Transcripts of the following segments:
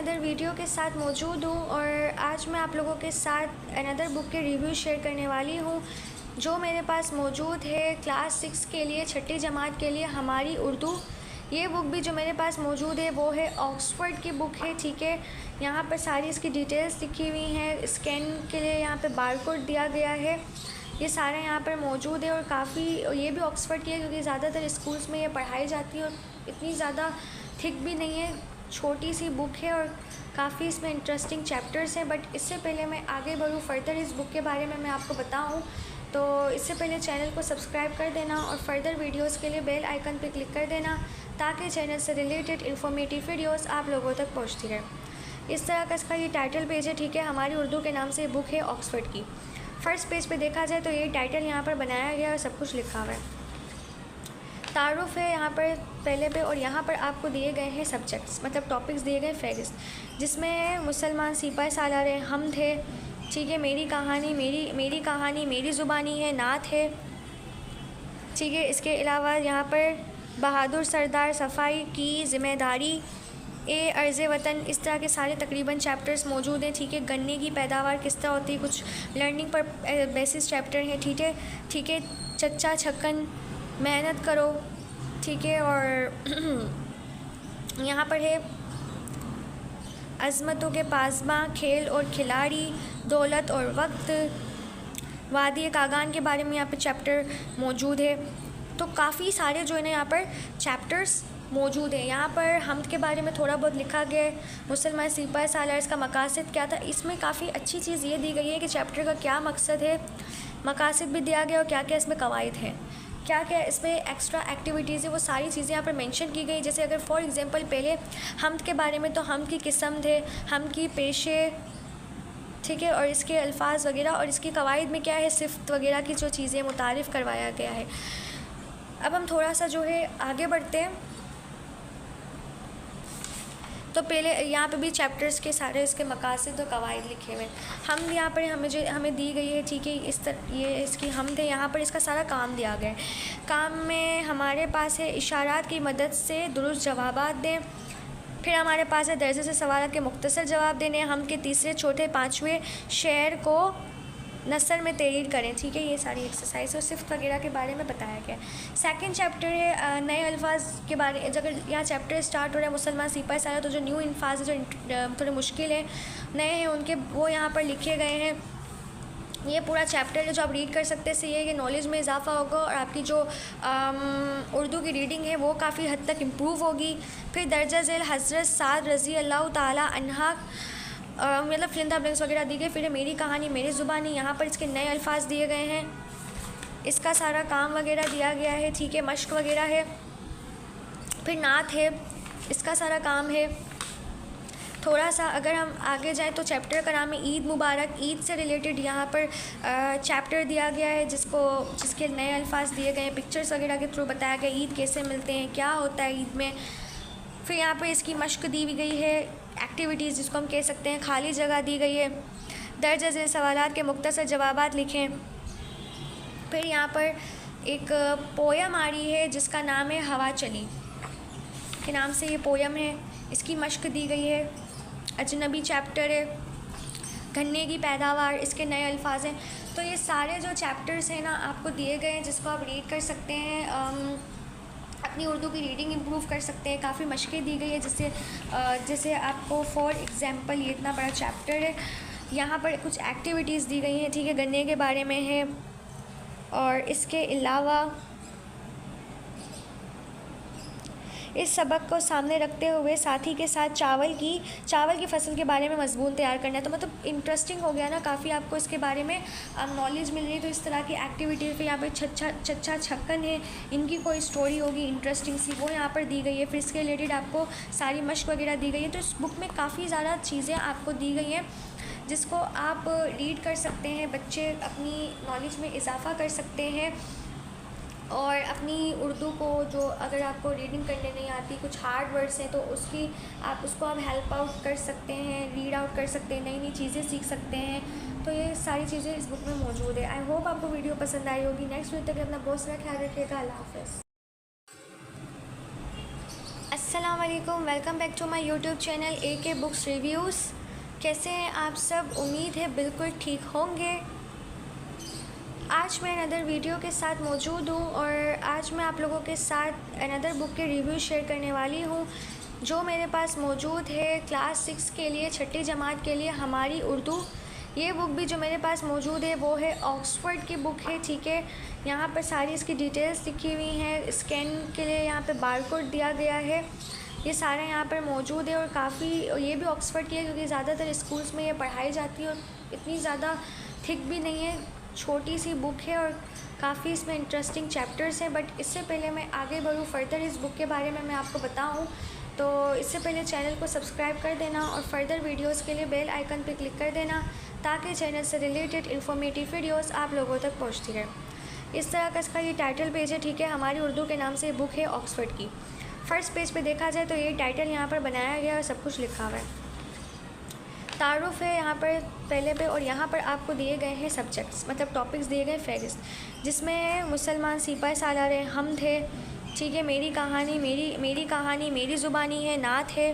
Other video के साथ मौजूद हूँ और आज मैं आप लोगों के साथ अनदर बुक के रिव्यू शेयर करने वाली हूँ जो मेरे पास मौजूद है क्लास 6 के लिए, छठी जमात के लिए, हमारी उर्दू। ये बुक भी जो मेरे पास मौजूद है वो है ऑक्सफोर्ड की बुक है। ठीक है, यहाँ पर सारी इसकी डिटेल्स लिखी हुई हैं, स्कैन के लिए यहाँ पे बारकोड दिया गया है। ये सारा यहाँ पर मौजूद है और काफ़ी ये भी ऑक्सफोर्ड की है क्योंकि ज़्यादातर स्कूल्स में ये पढ़ाई जाती है और इतनी ज़्यादा थिक भी नहीं है, छोटी सी बुक है और काफ़ी इसमें इंटरेस्टिंग चैप्टर्स हैं। बट इससे पहले मैं आगे बढ़ूँ फर्दर इस बुक के बारे में मैं आपको बताऊँ तो इससे पहले चैनल को सब्सक्राइब कर देना और फर्दर वीडियोस के लिए बेल आइकन पर क्लिक कर देना ताकि चैनल से रिलेटेड इन्फॉर्मेटिव वीडियोस आप लोगों तक पहुंचती रहे। इस तरह का इसका ये टाइटल पेज है। ठीक है, हमारी उर्दू के नाम से बुक है ऑक्सफोर्ड की। फर्स्ट पेज पे देखा जाए तो ये टाइटल यहाँ पर बनाया गया और सब कुछ लिखा हुआ है, तारुफ है यहाँ पर पहले पे, और यहाँ पर आपको दिए गए हैं सब्जेक्ट्स, मतलब टॉपिक्स दिए गए फहरिस्त, जिसमें मुसलमान सिपाही सालार है, हम थे। ठीक है, मेरी कहानी मेरी ज़ुबानी है, नात है। ठीक है, इसके अलावा यहाँ पर बहादुर सरदार, सफाई की जिम्मेदारी, अर्ज़ वतन, इस तरह के सारे तकरीबन चैप्टर्स मौजूद हैं। ठीक है, गन्ने की पैदावार किस तरह होती है, कुछ लर्निंग पर बेसिस चैप्टर हैं। ठीक है, चच्चा छक्कन, मेहनत करो। ठीक है, और यहाँ पर है अज़मतों के पासबां, खेल और खिलाड़ी, दौलत और वक्त, वादी कागान के बारे में यहाँ पर चैप्टर मौजूद है। तो काफ़ी सारे जो है ना यहाँ पर चैप्टर्स मौजूद है। यहाँ पर हमद के बारे में थोड़ा बहुत लिखा गया है, मुसलमान सिपाही सालार, इसका मकासद क्या था। इसमें काफ़ी अच्छी चीज़ ये दी गई है कि चैप्टर का क्या मकसद है, मकासद भी दिया गया और क्या क्या इसमें कवायद है, क्या क्या इसमें एक्स्ट्रा एक्टिविटीज़ है, वो सारी चीज़ें यहाँ पर मेंशन की गई। जैसे अगर फॉर एग्जांपल पहले हमद के बारे में, तो हमद की किस्म थे, हमद की पेशे, ठीक है, और इसके अल्फाज वगैरह, और इसकी कवायद में क्या है, सिफ्त वगैरह की जो चीज़ें मुतारिफ़ करवाया गया है। अब हम थोड़ा सा जो है आगे बढ़ते हैं। तो पहले यहाँ पे भी चैप्टर्स के सारे इसके मकासद और कवायद लिखे हुए हैं। हम यहाँ पर हमें दी गई है। ठीक है, इस तरह ये इसकी हम थे, यहाँ पर इसका सारा काम दिया गया है। काम में हमारे पास है इशारात की मदद से दुरुस्त जवाबात दें। फिर हमारे पास है दर्जे से सवाल के मुख्तसर जवाब देने। हम के तीसरे, चौथे, पाँचवें शेर को नसर में तहरीर करें। ठीक है, ये सारी एक्सरसाइज और सिफ्त वगैरह के बारे में बताया गया है। सेकंड चैप्टर है नए अल्फाज के बारे। अगर यहाँ चैप्टर स्टार्ट हो रहा है मुसलमान सिपाही सालार, तो जो न्यू अल्फाज है जो थोड़े मुश्किल है, नए हैं, उनके वो यहाँ पर लिखे गए हैं। ये पूरा चैप्टर है जो आप रीड कर सकते हैं। इससे ये कि नॉलेज में इजाफा होगा और आपकी जो उर्दू की रीडिंग है वो काफ़ी हद तक इम्प्रूव होगी। फिर दर्जा झेल हज़रत साद रज़ी अल्लाह ताला अन्हा, मतलब फिलिंदा ब्लैंक्स वगैरह दी गई। फिर मेरी कहानी मेरी ज़ुबानी, यहाँ पर इसके नए अल्फाज दिए गए हैं, इसका सारा काम वगैरह दिया गया है। ठीक है, मश्क वगैरह है। फिर नात है, इसका सारा काम है। थोड़ा सा अगर हम आगे जाएं तो चैप्टर का नाम है ईद मुबारक। ईद से रिलेटेड यहाँ पर चैप्टर दिया गया है जिसके नए अल्फाज दिए गए हैं, पिक्चर्स वगैरह के थ्रू बताया गया ईद कैसे मिलते हैं, क्या होता है ईद में। फिर यहाँ पर इसकी मश्क दी हुई गई है, एक्टिविटीज़ जिसको हम कह सकते हैं, खाली जगह दी गई है। दर्ज झेल सवालात के मुख्तसर जवाबात लिखें। फिर यहाँ पर एक पोयम आ रही है जिसका नाम है हवा चली के नाम से ये पोयम है, इसकी मश्क दी गई है। अजनबी चैप्टर है, गन्ने की पैदावार, इसके नए अल्फाज हैं। तो ये सारे जो चैप्टर्स हैं ना आपको दिए गए हैं जिसको आप रीड कर सकते हैं, अपनी उर्दू की रीडिंग इम्प्रूव कर सकते हैं। काफ़ी मशक़ें दी गई है जैसे आपको फॉर एग्ज़ाम्पल ये इतना बड़ा चैप्टर है, यहाँ पर कुछ एक्टिविटीज़ दी गई हैं। ठीक है, गन्ने के बारे में है और इसके अलावा इस सबक को सामने रखते हुए साथी के साथ चावल की फसल के बारे में मजमून तैयार करना है। तो मतलब इंटरेस्टिंग हो गया ना, काफ़ी आपको इसके बारे में नॉलेज मिल रही है। तो इस तरह की एक्टिविटीज़ पे यहाँ पे चच्चा छक्कन है, इनकी कोई स्टोरी होगी इंटरेस्टिंग सी, वो यहाँ पर दी गई है। फिर इसके रिलेटेड आपको सारी मश्क वगैरह दी गई है। तो इस बुक में काफ़ी ज़्यादा चीज़ें आपको दी गई हैं जिसको आप रीड कर सकते हैं, बच्चे अपनी नॉलेज में इजाफा कर सकते हैं और अपनी उर्दू को जो अगर आपको रीडिंग करने नहीं आती, कुछ हार्ड वर्ड्स हैं, तो उसको आप हेल्प आउट कर सकते हैं, रीड आउट कर सकते हैं, नई नई चीज़ें सीख सकते हैं। तो ये सारी चीज़ें इस बुक में मौजूद है। आई होप आपको वीडियो पसंद आई होगी। नेक्स्ट वीडियो तक अपना बहुत सारा ख्याल रखिएगा। अल्लाह हाफ़िज़। अस्सलाम अस्सलामुअलैकुम, welcome back to my YouTube channel AK books reviews. कैसे हैं आप सब? उम्मीद है बिल्कुल ठीक होंगे। आज मैं अनदर वीडियो के साथ मौजूद हूँ और आज मैं आप लोगों के साथ अनदर बुक के रिव्यू शेयर करने वाली हूँ जो मेरे पास मौजूद है क्लास 6 के लिए, छठी जमात के लिए, हमारी उर्दू। ये बुक भी जो मेरे पास मौजूद है वो है ऑक्सफोर्ड की बुक है, ठीक है। यहाँ पर सारी इसकी डिटेल्स लिखी हुई हैं, स्कैन के लिए यहाँ पे बारकोड दिया गया है, ये सारे यहाँ पर मौजूद है। और काफ़ी ये भी ऑक्सफोर्ड की है क्योंकि ज़्यादातर स्कूल्स में ये पढ़ाई जाती है और इतनी ज़्यादा थिक भी नहीं है, छोटी सी बुक है और काफ़ी इसमें इंटरेस्टिंग चैप्टर्स हैं। बट इससे पहले मैं आगे बढ़ूँ फर्दर इस बुक के बारे में मैं आपको बताऊँ, तो इससे पहले चैनल को सब्सक्राइब कर देना और फर्दर वीडियोस के लिए बेल आइकन पर क्लिक कर देना ताकि चैनल से रिलेटेड इन्फॉर्मेटिव वीडियोस आप लोगों तक पहुंचती रहे। इस तरह का इसका ये टाइटल पेज है, ठीक है। हमारी उर्दू के नाम से ये बुक है ऑक्सफोर्ड की। फ़र्स्ट पेज पे देखा जाए तो ये टाइटल यहाँ पर बनाया गया और सब कुछ लिखा हुआ है, तारुफ है यहाँ पर पहले पे। और यहाँ पर आपको दिए गए हैं सब्जेक्ट्स, मतलब टॉपिक्स दिए गए फहरिस्त, जिसमें मुसलमान सिपाही सालार है, हम थे, ठीक है। मेरी कहानी मेरी ज़ुबानी है, नात है,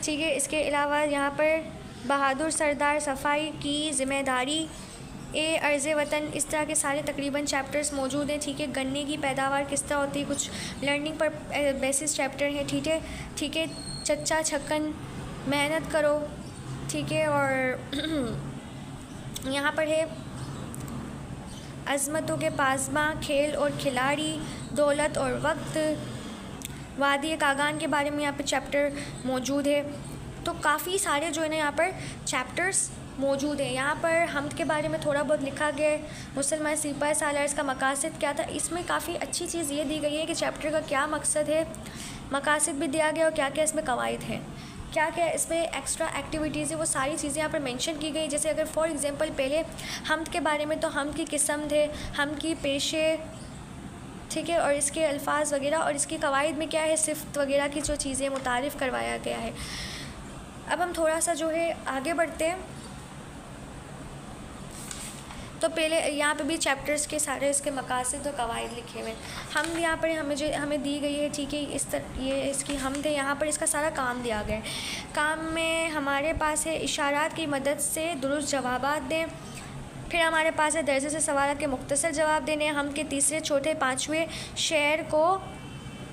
ठीक है। इसके अलावा यहाँ पर बहादुर सरदार, सफाई की ज़िम्मेदारी, अर्ज़ वतन, इस तरह के सारे तकरीबन चैप्टर्स मौजूद हैं, ठीक है। गन्ने की पैदावार किस तरह होती है, कुछ लर्निंग पर बेसिस चैप्टर है, ठीक है। चच्चा छक्कन, मेहनत करो, ठीक है। और यहाँ पर है अज़मतों के पासबां, खेल और खिलाड़ी, दौलत और वक्त, वादी कागान के बारे में यहाँ पर चैप्टर मौजूद है। तो काफ़ी सारे जो है ना यहाँ पर चैप्टर्स मौजूद हैं। यहाँ पर हमद के बारे में थोड़ा बहुत लिखा गया है, मुसलमान सिपाही सालार, इसका मकासद क्या था। इसमें काफ़ी अच्छी चीज़ ये दी गई है कि चैप्टर का क्या मकसद है, मकासद भी दिया गया और क्या क्या इसमें कवायद हैं, क्या क्या इसमें एक्स्ट्रा एक्टिविटीज़ है, वो सारी चीज़ें यहाँ पर मेंशन की गई। जैसे अगर फॉर एग्जांपल पहले हमद के बारे में, तो हमद की किस्म थे, हम की पेशे, ठीक है, और इसके अल्फाज वगैरह, और इसकी कवायद में क्या है, सिफ्त वगैरह की जो चीज़ें मुतारिफ़ करवाया गया है। अब हम थोड़ा सा जो है आगे बढ़ते हैं, तो पहले यहाँ पे भी चैप्टर्स के सारे इसके मकासद और कवायद लिखे हुए हैं। हम यहाँ पर हमें दी गई है, ठीक है, ये इसकी हम थे, यहाँ पर इसका सारा काम दिया गया है। काम में हमारे पास है इशारात की मदद से दुरुस्त जवाबात दें, फिर हमारे पास है दर्जे से सवाल के मुख्तसर जवाब देने, हम के तीसरे, चौथे, पाँचवें शेर को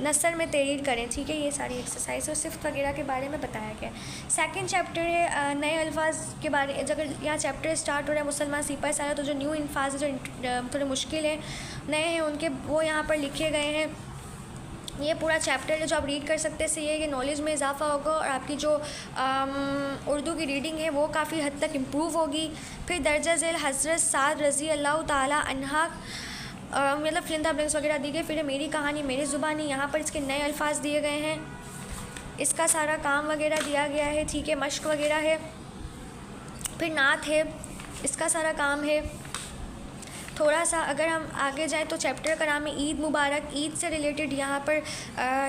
नसर में तहरीर करें, ठीक है। ये सारी एक्सरसाइज और सिफ्त वगैरह के बारे में बताया गया है। सेकंड चैप्टर है नए अल्फाज के बारे। अगर यहाँ चैप्टर स्टार्ट हो रहा है मुसलमान सिपाही सालार, तो जो न्यू अल्फाज है जो थोड़े मुश्किल हैं, नए हैं उनके, वो यहाँ पर लिखे गए हैं। ये पूरा चैप्टर है जो आप रीड कर सकते हैं, इससे ये कि नॉलेज में इजाफा होगा और आपकी जो उर्दू की रीडिंग है वो काफ़ी हद तक इम्प्रूव होगी। फिर दर्जा झेल हज़रत साद रज़ी अल्लाह ताला अन्हा, मतलब फिलिंदा ब्लैंक्स वगैरह दी गई। फिर मेरी कहानी मेरी ज़ुबानी, यहाँ पर इसके नए अल्फाज दिए गए हैं, इसका सारा काम वगैरह दिया गया है, ठीक है, मश्क वगैरह है। फिर नात है, इसका सारा काम है। थोड़ा सा अगर हम आगे जाएं तो चैप्टर का नाम है ईद मुबारक। ईद से रिलेटेड यहाँ पर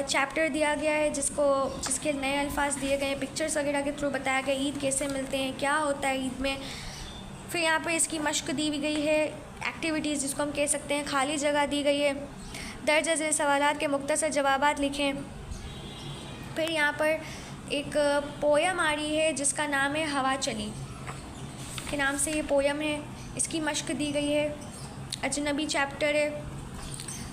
चैप्टर दिया गया है जिसके नए अल्फाज दिए गए हैं, पिक्चर्स वगैरह के थ्रू बताया गया ईद कैसे मिलते हैं, क्या होता है ईद में। फिर यहाँ पर इसकी मश्क दी गई है, एक्टिविटीज़ जिसको हम कह सकते हैं, खाली जगह दी गई है, दर्ज झेल सवालात के मुख्तसर जवाबात लिखें। फिर यहाँ पर एक पोयम आ रही है जिसका नाम है हवा चली के नाम से ये पोयम है, इसकी मश्क दी गई है। अजनबी चैप्टर है,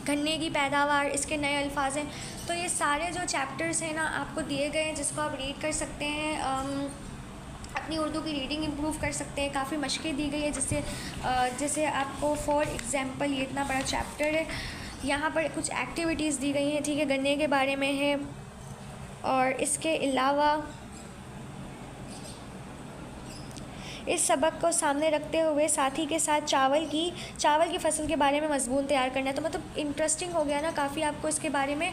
गन्ने की पैदावार, इसके नए अल्फाज हैं। तो ये सारे जो चैप्टर्स हैं ना आपको दिए गए हैं जिसको आप रीड कर सकते हैं, अपनी उर्दू की रीडिंग इम्प्रूव कर सकते हैं। काफ़ी मशक़ें दी गई है जैसे आपको फॉर एग्ज़ाम्पल ये इतना बड़ा चैप्टर है, यहाँ पर कुछ एक्टिविटीज़ दी गई हैं, ठीक है, गन्ने के बारे में है। और इसके अलावा इस सबक को सामने रखते हुए साथी के साथ चावल की फसल के बारे में मज़मून तैयार करना है। तो मतलब इंटरेस्टिंग हो गया ना, काफ़ी आपको इसके बारे में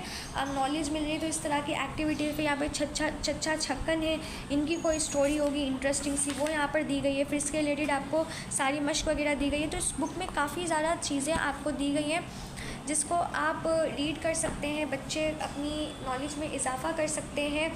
नॉलेज मिल रही है। तो इस तरह की एक्टिविटी फिर यहाँ पे चच्चा छक्कन है, इनकी कोई स्टोरी होगी इंटरेस्टिंग सी, वो यहाँ पर दी गई है। फिर इसके रिलेटेड आपको सारी मश्क वगैरह दी गई है। तो इस बुक में काफ़ी ज़्यादा चीज़ें आपको दी गई हैं जिसको आप रीड कर सकते हैं, बच्चे अपनी नॉलेज में इजाफ़ा कर सकते हैं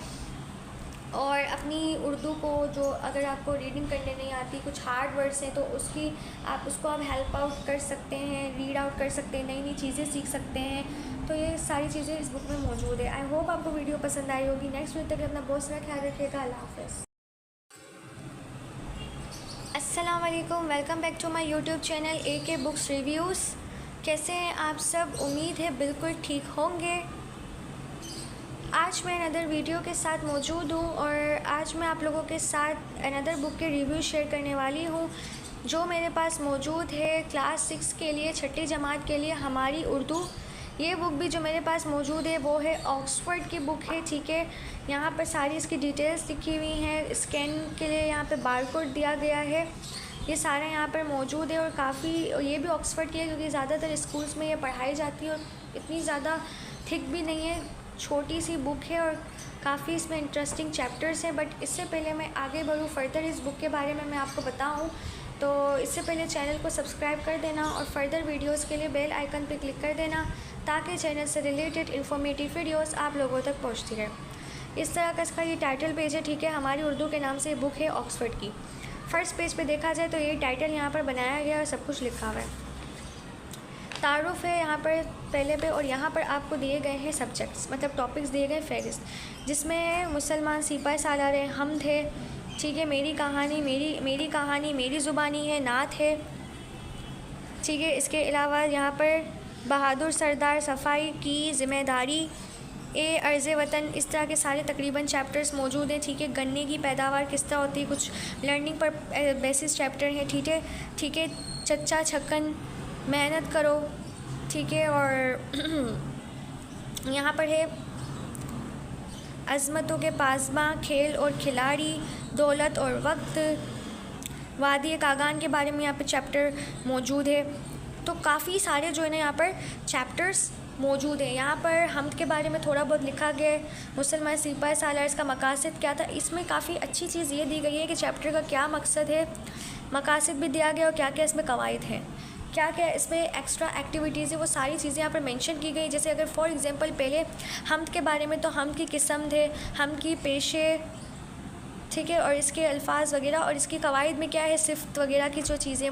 और अपनी उर्दू को, जो अगर आपको रीडिंग करने नहीं आती, कुछ हार्ड वर्ड्स हैं तो उसको आप हेल्प आउट कर सकते हैं, रीड आउट कर सकते हैं, नई नई चीज़ें सीख सकते हैं। तो ये सारी चीज़ें इस बुक में मौजूद है। आई होप आपको वीडियो पसंद आई होगी। नेक्स्ट वीडियो तक अपना बहुत सारा ख्याल रखिएगा। अल्लाह हाफ़िज़। अस्सलाम वालेकुम, welcome back to my YouTube channel AK books reviews. कैसे हैं आप सब? उम्मीद है बिल्कुल ठीक होंगे। आज मैं अनदर वीडियो के साथ मौजूद हूँ और आज मैं आप लोगों के साथ अनदर बुक के रिव्यू शेयर करने वाली हूँ जो मेरे पास मौजूद है क्लास 6 के लिए, छठी जमात के लिए, हमारी उर्दू। ये बुक भी जो मेरे पास मौजूद है वो है ऑक्सफोर्ड की बुक है, ठीक है। यहाँ पर सारी इसकी डिटेल्स लिखी हुई हैं, स्कैन के लिए यहाँ पे बारकोड दिया गया है, ये सारा यहाँ पर मौजूद है। और काफ़ी ये भी ऑक्सफोर्ड की है क्योंकि ज़्यादातर स्कूल्स में ये पढ़ाई जाती है और इतनी ज़्यादा थिक भी नहीं है, छोटी सी बुक है और काफ़ी इसमें इंटरेस्टिंग चैप्टर्स हैं। बट इससे पहले मैं आगे बढ़ूँ फर्दर इस बुक के बारे में मैं आपको बताऊँ, तो इससे पहले चैनल को सब्सक्राइब कर देना और फर्दर वीडियोस के लिए बेल आइकन पर क्लिक कर देना ताकि चैनल से रिलेटेड इन्फॉर्मेटिव वीडियोस आप लोगों तक पहुंचती रहे। इस तरह का इसका ये टाइटल पेज है, ठीक है। हमारी उर्दू के नाम से बुक है ऑक्सफोर्ड की। फ़र्स्ट पेज पे देखा जाए तो ये टाइटल यहाँ पर बनाया गया और सब कुछ लिखा हुआ है, तारुफ है यहाँ पर पहले पे। और यहाँ पर आपको दिए गए हैं सब्जेक्ट्स, मतलब टॉपिक्स दिए गए फहरिस्त, जिसमें मुसलमान सिपाही सालार है, हम थे, ठीक है, मेरी कहानी मेरी ज़ुबानी है, नात है, ठीक है। इसके अलावा यहाँ पर बहादुर सरदार, सफाई की ज़िम्मेदारी, अर्ज़ वतन, इस तरह के सारे तकरीबन चैप्टर्स मौजूद हैं, ठीक है। गन्ने की पैदावार किस तरह होती है, कुछ लर्निंग पर बेसिस चैप्टर हैं, ठीक है। चच्चा छक्कन, मेहनत करो, ठीक है। और यहाँ पर है अज़मतों के पासबां, खेल और खिलाड़ी, दौलत और वक्त, वादी कागान के बारे में यहाँ पर चैप्टर मौजूद है। तो काफ़ी सारे जो है ना यहाँ पर चैप्टर्स मौजूद है। यहाँ पर हमद के बारे में थोड़ा बहुत लिखा गया है, मुसलमान सिपाही सालार, इसका मकासद क्या था। इसमें काफ़ी अच्छी चीज़ ये दी गई है कि चैप्टर का क्या मकसद है, मकासद भी दिया गया और क्या क्या इसमें कवायद हैं, क्या क्या इसमें एक्स्ट्रा एक्टिविटीज़ है, वो सारी चीज़ें यहाँ पर मेंशन की गई। जैसे अगर फॉर एग्जांपल पहले हमद के बारे में, तो हमद की किस्म थे, हमद की पेशे, ठीक है, और इसके अल्फाज वगैरह, और इसकी कवायद में क्या है, सिफ्त वगैरह की जो चीज़ें